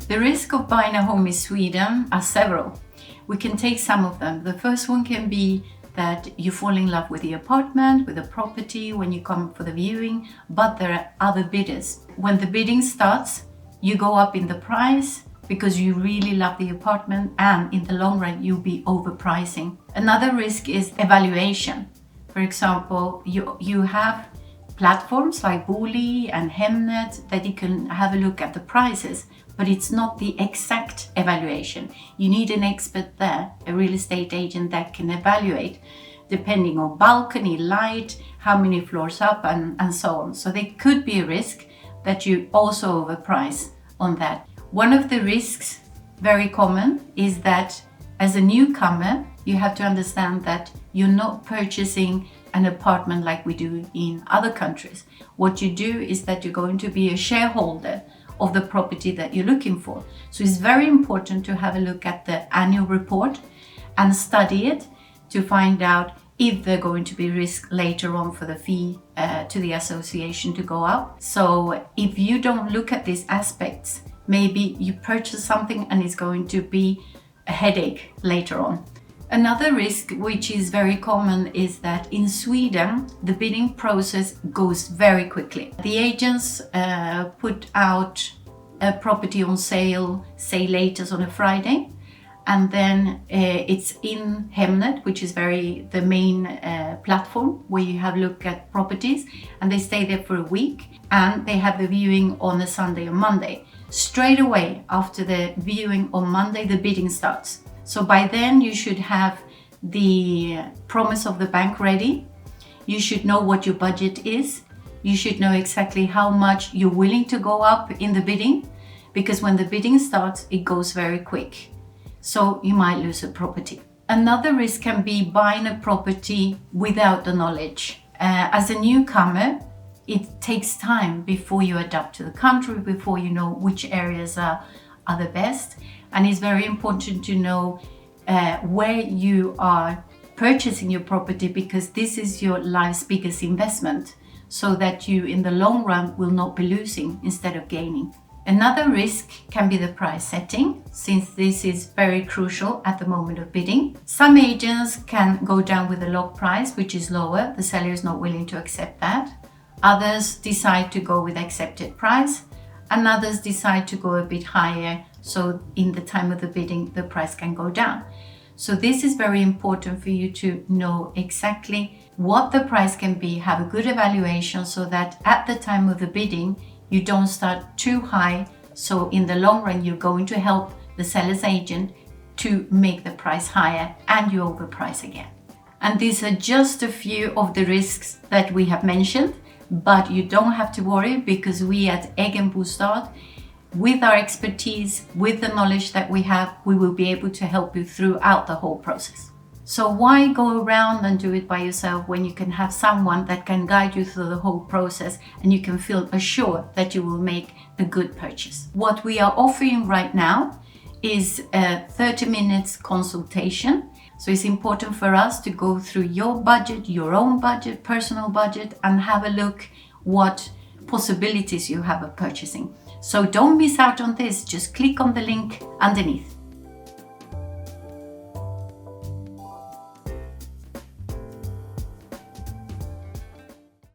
The risk of buying a home in Sweden are several. We can take some of them. The first one can be that you fall in love with the apartment, with the property when you come for the viewing, but there are other bidders. When the bidding starts, you go up in the price because you really love the apartment, and in the long run you'll be overpricing. Another risk is evaluation. For example, you have platforms like Booli and Hemnet that you can have a look at the prices, but it's not the exact evaluation. You need an expert there, a real estate agent that can evaluate depending on balcony, light, how many floors up, and so on. So there could be a risk that you also overprice on that. One of the risks, very common, is that as a newcomer, you have to understand that you're not purchasing an apartment like we do in other countries. What you do is that you're going to be a shareholder of the property that you're looking for. So it's very important to have a look at the annual report and study it to find out if there are going to be risks later on for the fee to the association to go up. So if you don't look at these aspects, maybe you purchase something and it's going to be a headache later on. Another risk, which is very common, is that in Sweden, the bidding process goes very quickly. The agents put out a property on sale, say latest on a Friday, and then it's in Hemnet, which is the main platform where you have a look at properties, and they stay there for a week, and they have the viewing on a Sunday or Monday. Straight away after the viewing on Monday, the bidding starts. So by then you should have the promise of the bank ready. You should know what your budget is. You should know exactly how much you're willing to go up in the bidding, because when the bidding starts, it goes very quick. So you might lose a property. Another risk can be buying a property without the knowledge. As a newcomer, it takes time before you adapt to the country, before you know which areas are the best. And it's very important to know where you are purchasing your property, because this is your life's biggest investment, so that you in the long run will not be losing instead of gaining. Another risk can be the price setting, since this is very crucial at the moment of bidding. Some agents can go down with a lock price, which is lower. The seller is not willing to accept that. Others decide to go with accepted price, and others decide to go a bit higher, so in the time of the bidding the price can go down. So this is very important for you to know exactly what the price can be, have a good evaluation, so that at the time of the bidding you don't start too high, so in the long run you're going to help the seller's agent to make the price higher and you overprice again. And these are just a few of the risks that we have mentioned. But you don't have to worry, because we at Egen Bostad, with our expertise, with the knowledge that we have, we will be able to help you throughout the whole process. So why go around and do it by yourself when you can have someone that can guide you through the whole process, and you can feel assured that you will make a good purchase? What we are offering right now is a 30 minutes consultation. So it's important for us to go through your budget, your own budget, personal budget, and have a look what possibilities you have of purchasing. So don't miss out on this. Just click on the link underneath.